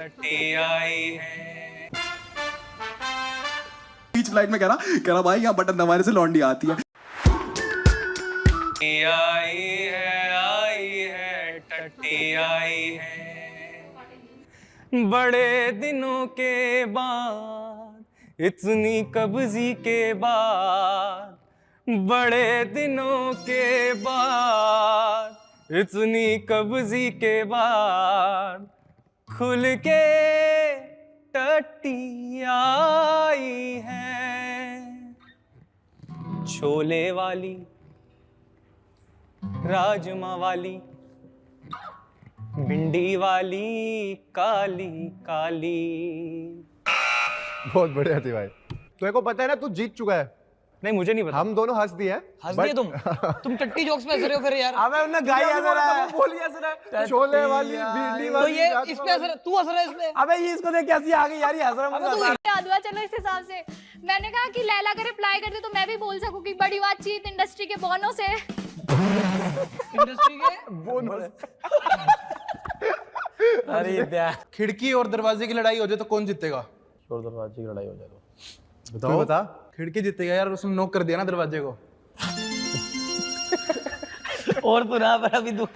टट्टी आई है। बीच फ्लाइट में कह रहा भाई यहाँ बटन दबाने से लौंडी आती है। आई है टट्टी आई है। बड़े दिनों के बाद इतनी कब्जी के बाद, बड़े दिनों के बाद इतनी कब्जी के बाद खुल के टट्टी आई है। छोले वाली, राजमा वाली, भिंडी वाली, काली काली। बहुत बढ़िया थी भाई। तेरे को पता है ना तू जीत चुका है। नहीं मुझे नहीं पता। हम दोनों हंस दिए हंस दिए तुम टट्टी जोक्स पे हंस रहे हो फिर यार। अबे उन्हें गाई हंस रहा है, बोली हंस रहा है, छोले वाली, भिंडी तो वाली। ये इस पे हंस रहा, तू हंस रहा है इस पे। अबे ये इसको देख कैसी आ गई यार, ये हंस रहा है। याद हुआ चलो इस हिसाब से मैंने कहा कि लैला का रिप्लाई कर दे तो मैं भी बोल सकूं कि बड़ी बातचीत इंडस्ट्री के बोनों से। इंडस्ट्री के बोनस। अरे खिड़की और दरवाजे की लड़ाई हो जाए तो कौन जीतेगा? और दरवाजे की लड़ाई हो जाए तो बताओ बता। खिड़की जीतेगा यार, उसने नॉक कर दिया ना दरवाजे को। और सुना पर अभी दुआ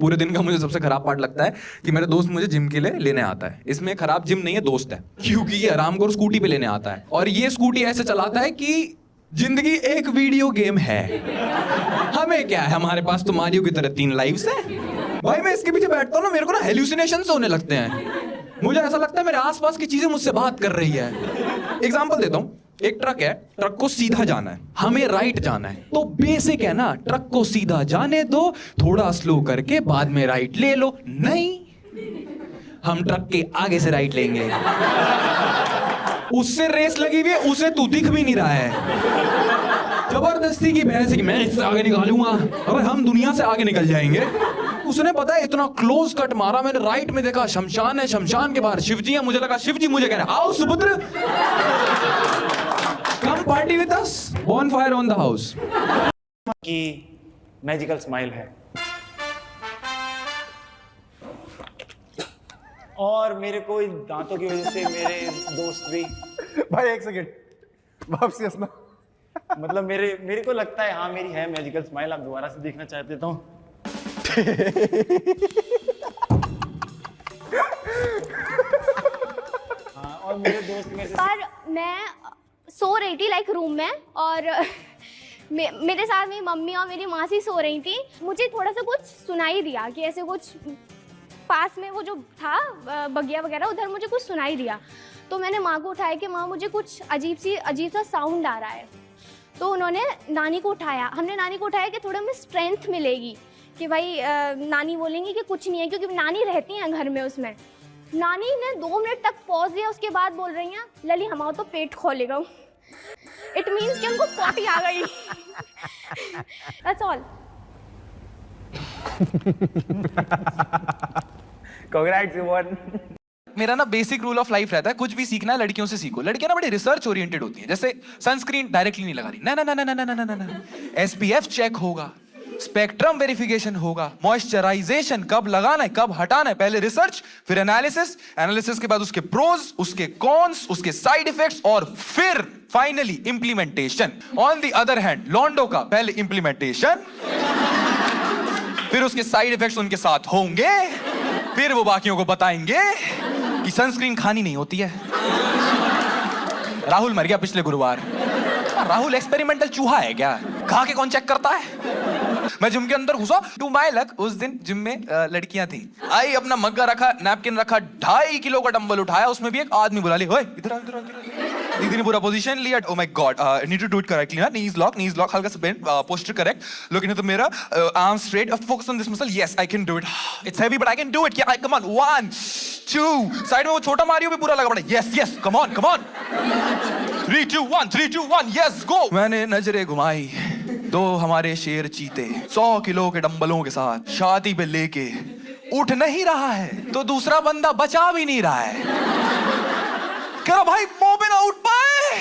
पूरे दिन का मुझे सबसे खराब पार्ट लगता है कि मेरा दोस्त मुझे जिम के लिए लेने आता है। इसमें खराब जिम नहीं है, दोस्त है, क्योंकि ये आराम को स्कूटी पे लेने आता है और ये स्कूटी ऐसे चलाता है कि जिंदगी एक वीडियो गेम है। हमें क्या है, हमारे पास तो मारियो की तरह 3 लाइव्स है। भाई मैं इसके पीछे बैठता हूँ ना, मेरे को ना हेल्यूसिनेशंस होने लगते हैं। मुझे ऐसा लगता है मेरे आसपास की चीजें मुझसे बात कर रही है। एग्जांपल देता हूँ, एक ट्रक है, ट्रक को सीधा जाना है, हमें राइट जाना है, तो बेसिक है ना, ट्रक को सीधा जाने दो, थोड़ा स्लो करके बाद में राइट ले लो। नहीं, हम ट्रक के आगे से राइट लेंगे। उससे रेस लगी हुई है, उसे तू दिख भी नहीं रहा है। जबरदस्ती की बहस है कि मैं इससे आगे निकालूंगा, अबे हम दुनिया से आगे निकल जाएंगे। उसने पता है इतना क्लोज कट मारा, मैंने राइट में देखा शमशान है, शमशान के बाहर शिवजी है, मुझे लगा शिवजी मुझे कह रहे हैं आओ सुपुत्र come party with us, bonfire on the house. की मैजिकल स्माइल है और मेरे को इन दांतों की वजह से मेरे दोस्त भी भाई एक सेकंड वापसी हंसना। मतलब मेरे को लगता है हाँ मेरी है मैजिकल स्माइल। आप दोबारा से देखना चाहते तो हाँ, और मेरे दोस्त में से पर मैं सो रही थी लाइक रूम में और मेरे साथ मेरी मम्मी और मेरी मासी सो रही थी। मुझे थोड़ा सा कुछ सुनाई दिया कि ऐसे कुछ पास में वो जो था बगिया वगैरह, उधर मुझे कुछ सुनाई दिया। तो मैंने माँ को उठाया कि माँ मुझे कुछ अजीब सा साउंड आ रहा है। तो उन्होंने नानी को उठाया, हमने नानी को उठाया कि थोड़ा हमें स्ट्रेंथ मिलेगी कि भाई नानी बोलेंगी कि कुछ नहीं है, क्योंकि नानी रहती हैं घर में। उसमें नानी ने 2 मिनट तक पॉज दिया, उसके बाद बोल रही हैं लली हमारा तो पेट खोलेगा। इट मीन्स कि उनको पॉटी आ गई। That's all. Congrats you one. मेरा ना बेसिक रूल ऑफ लाइफ रहता है, कुछ भी सीखना है लड़कियों से सीखो। लड़कियां ना बड़ी रिसर्च ओरिएंटेड होती हैं। जैसे सनस्क्रीन डायरेक्टली नहीं लगा रही, ना ना ना ना ना ना ना ना, एसपीएफ चेक होगा, स्पेक्ट्रम वेरिफिकेशन होगा, मॉइस्चराइजेशन कब लगाना है कब हटाना है, पहले रिसर्च फिर एनालिसिस, एनालिसिस के बाद उसके प्रोज, उसके कॉन्स, उसके साइड इफेक्ट्स और फिर finally implementation. On the other hand लॉन्डो का पहले इंप्लीमेंटेशन, फिर उसके साइड इफेक्ट्स उनके साथ होंगे, फिर वो बाकियों को बताएंगे कि सनस्क्रीन खानी नहीं होती है। राहुल मर गया पिछले गुरुवार। राहुल एक्सपेरिमेंटल चूहा है क्या? खा के कौन चेक करता है? मैं जिम के अंदर घुसा, टू माय लक उस दिन जिम में लड़कियां थी। आई अपना मग्गा रखा, नैपकिन रखा, 2.5 किलो का डंबल उठाया, उसमें भी एक आदमी बुला लिया, ओए इधर आ इधर आ। दीदी ने पूरा पोजीशन लिया। Oh my god, need to do it correctly ना, नीज लॉक, हल्का सा bend, posture correct, look into the mirror, arm straight, focus on this muscle, yes I can do it, it's heavy but I can do it, come on, 1 2, side में वो छोटा Mario भी पूरा लगा पड़ा, yes come on 3 2 1 yes go. मैंने नजरें घुमाई, 2 हमारे शेर चीते 100 किलो के डंबलों के साथ छाती पे लेके उठ नहीं रहा है, तो दूसरा बंदा बचा भी नहीं रहा है। कह रहा भाई मुंह पे ना उठ पाए।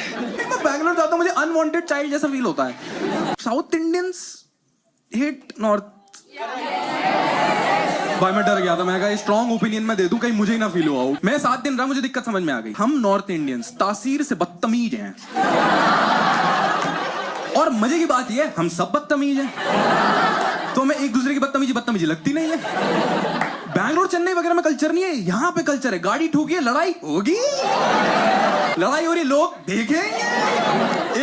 मैं बैंगलोर जाता हूँ, मुझे अनवांटेड चाइल्ड जैसा फील होता है। साउथ इंडियंस हिट नॉर्थ भाई मैं डर गया था, मैं कहा स्ट्रॉन्ग ओपिनियन में दे दूं, कहीं मुझे ही ना फील हुआ हो। मैं 7 दिन रहा, मुझे दिक्कत समझ में आ गई। हम नॉर्थ इंडियंस तासीर से बदतमीज हैं, और मजे की बात यह है हम सब बदतमीज हैं, तो हमें एक दूसरे की बदतमीजी लगती नहीं है। बैंगलोर चेन्नई वगैरह में कल्चर नहीं है, यहाँ पे कल्चर है। गाड़ी ठोकी है, लड़ाई होगी, लड़ाई हो रही, लोग देखेंगे,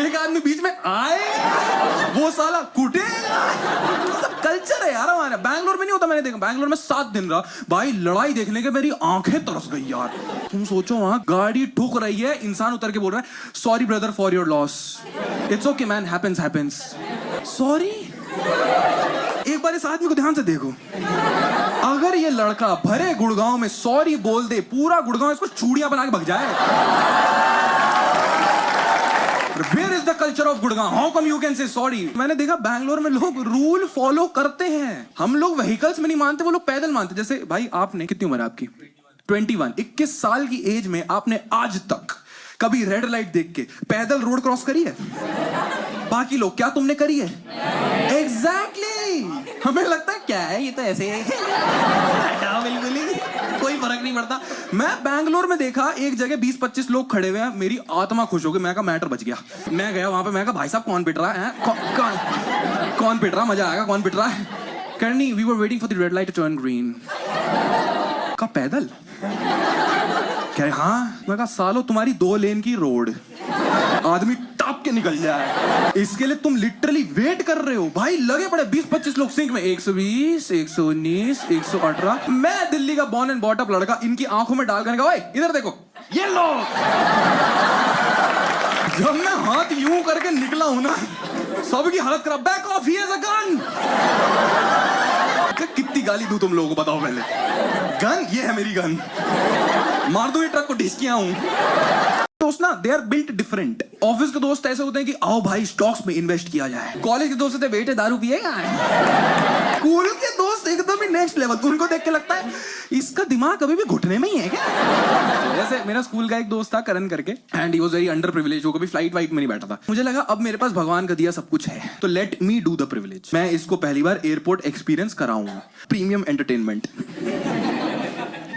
एक आदमी बीच में आए, वो साला कूटेगा, सब कल्चर है यार हमारा। बैंगलोर में नहीं होता, मैंने देखा। बैंगलोर में 7 दिन रहा भाई, लड़ाई देखने के मेरी आंखें तरस गई यार। तुम सोचो, वहां गाड़ी ठुक रही है, इंसान उतर के बोल रहा है sorry brother for your loss, it's okay man, happens. Sorry, एक बार इस आदमी को ध्यान से देखो, अगर ये लड़का भरे गुड़गांव में सॉरी बोल दे, पूरा गुड़गांव इसको चूड़ियां बना के भग जाए। Where is the culture of Gurgaon? How come you can say sorry? मैंने देखा बैंगलोर में लोग रूल फॉलो करते हैं। हम लोग व्हीकल्स में नहीं मानते, वो लोग पैदल मानते। जैसे भाई आपने, कितनी उम्र है आपकी? 21। 21 साल की एज में आपने आज तक कभी रेड लाइट देख के पैदल रोड क्रॉस करी है? बाकी लोग, क्या तुमने करी है? एग्जैक्टली हमें लगता है क्या है ये तो ऐसे है, बिल्कुल ही कोई फर्क नहीं पड़ता। मैं बैंगलोर में देखा एक जगह 20-25 लोग खड़े हुए हैं, मेरी आत्मा खुश हो गई। मैं कहा मैटर बच गया। मैं गया वहां पे, मैं कहा भाई साहब कौन पिट रहा है? कौन पिट रहा? मजा आएगा, कौन पिट रहा है? करनी, we were waiting for the red light to turn green. का पैदल? कह रहे हाँ। मैं कहा सालो तुम्हारी 2 लेन की रोड, आदमी टाप के निकल जाए, इसके लिए तुम लिटरली वेट कर रहे हो। भाई लगे पड़े 20-25 लोग सिंक में, 120, 119, 118। मैं दिल्ली का बॉर्न एंड बॉट अप लड़का, इनकी आंखों में डाल कर, ओए इधर देखो, ये लो। जब मैं हाथ यूं करके निकला हूं ना, सबकी हालत खराब। Back of, he has a gun. कितनी गाली दूं तुम लोगों को बताओ पहले? गन, ये है मेरी गन, मार दो ये ट्रक को, ढिसकियां हूं। दोस्त ना, they are built different. Office के दोस्त ऐसे होते हैं कि आओ भाई स्टॉक्स में इन्वेस्ट किया जाए। कॉलेज के दोस्त होते हैं बेटे दारू पिएगा। स्कूल के दोस्त एकदम ही नेक्स्ट लेवल, उनको देख के लगता है इसका दिमाग कभी भी घुटने में ही है क्या? जैसे मेरा स्कूल का एक दोस्त था करण करके, and he was very under privilege, वो कभी फ्लाइट वाइट में नहीं बैठा था। मुझे लगा अब मेरे पास भगवान का दिया सब कुछ है, तो let me do the privilege. मैं इसको पहली बार एयरपोर्ट एक्सपीरियंस कराऊंगा, प्रीमियम एंटरटेनमेंट,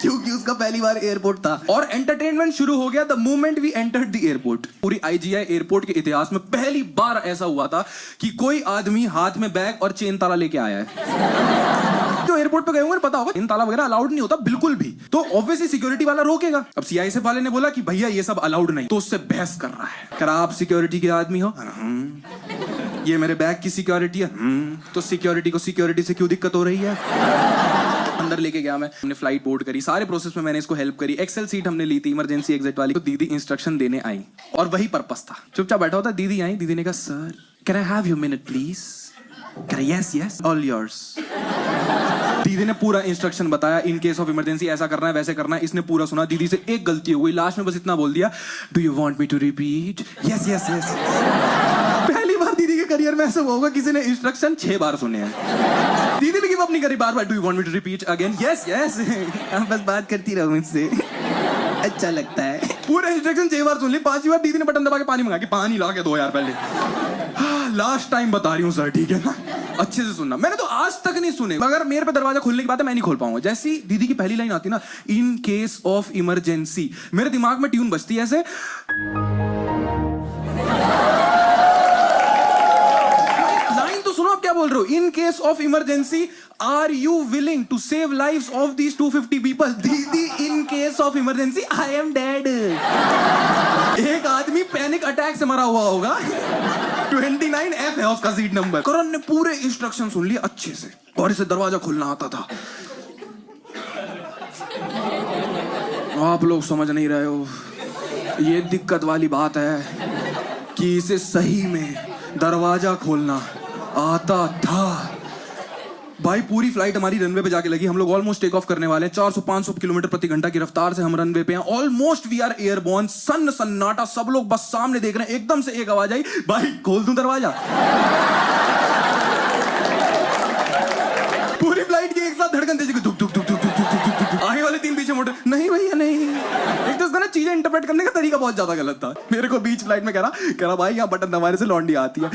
क्योंकि उसका पहली बार एयरपोर्ट था। और एंटरटेनमेंट शुरू हो गया the moment we entered the airport. पूरी आईजीआई एयरपोर्ट के इतिहास में पहली बार ऐसा हुआ था कि कोई आदमी हाथ में बैग और चेन ताला लेके आया है। जो एयरपोर्ट पे गए होंगे पता होगा, इन ताला वगैरह अलाउड नहीं होता बिल्कुल भी, तो ऑब्वियसली सिक्योरिटी वाला रोकेगा। अब सीआईएसएफ वाले ने बोला कि भैया ये सब अलाउड नहीं, तो उससे बहस कर रहा है। कह रहा आप सिक्योरिटी के आदमी हो? ये मेरे बैग की सिक्योरिटी है। तो सिक्योरिटी को सिक्योरिटी से क्यों दिक्कत हो रही है? अंदर लेके गया मैं, हमने फ्लाइट बोर्ड करी, सारे प्रोसेस में मैंने इसको हेल्प करी। एक्सेल सीट हमने ली थी, इमरजेंसी एग्जिट वाली। तो दीदी इंस्ट्रक्शन देने आई, और वही पर्पस था। चुपचाप बैठा होता, दीदी आई, दीदी ने कहा sir can I have your minute please? कह रहा यस यस ऑल योर्स। दीदी ने पूरा इंस्ट्रक्शन बताया, इन केस ऑफ इमरजेंसी ऐसा करना है, वैसे करना है। इसने पूरा सुना। दीदी से एक गलती हो गई, लास्ट में बस इतना बोल दिया, do you want me to repeat? Yes yes yes. पहली बार दीदी के करियर में ऐसा होगा किसी ने इंस्ट्रक्शन 6 बार सुने हैं। दीदी भी गिव अप नहीं करी, बार-बार do you want me to repeat again? Yes yes. आप बस बात करती रहो मुझसे, अच्छा लगता है। पूरे इंस्ट्रक्शन 6 बार सुन ली, 5वीं बार दीदी ने बटन दबा के पानी मंगा के, पानी ला के दो यार पहले। लास्ट टाइम बता रही हूँ सर, ठीक है ना, अच्छे से सुनना। मैंने तो आज तक नहीं सुने, मगर मेरे पे दरवाजा खोलने की बात है, मैं नहीं खोल पाऊंगा। जैसी दीदी की पहली लाइन आती ना, इन केस ऑफ इमरजेंसी, मेरे दिमाग में ट्यून बजती है ऐसे। लाइन तो सुनो आप क्या बोल रहे हो। In case of emergency are you willing to save lives of these 250 people? दीदी in case of emergency I am dead. एक आदमी पैनिक अटैक से मरा हुआ होगा, 29F है उसका सीट नंबर। करण ने पूरे इंस्ट्रक्शन सुन लिए अच्छे से, और इसे दरवाजा खोलना आता था। आप लोग समझ नहीं रहे हो, ये दिक्कत वाली बात है कि इसे सही में दरवाजा खोलना आता था। भाई पूरी फ्लाइट हमारी रनवे पे जाके लगी, हम लोग ऑलमोस्ट टेक ऑफ करने वाले हैं। 400-500 किलोमीटर प्रति घंटा की रफ्तार से हम रनवे पे हैं, ऑलमोस्ट वी आर एयरबॉर्न। सन्नाटा, सब लोग बस सामने देख रहे हैं। एकदम से एक आवाज आई, भाई खोल दूं दरवाजा? पूरी फ्लाइट की एक साथ धड़कन तेजी, धुक धुक धुक धुक धुक धुक धुक। आगे वाले 3 पीछे मोटे, नहीं भैया नहीं। एक तो उसका ना चीजें इंटरप्रेट करने का तरीका बहुत ज्यादा गलत था। मेरे को बीच फ्लाइट में कह रहा भाई यहाँ बटन दबाने से लौंडी आती है।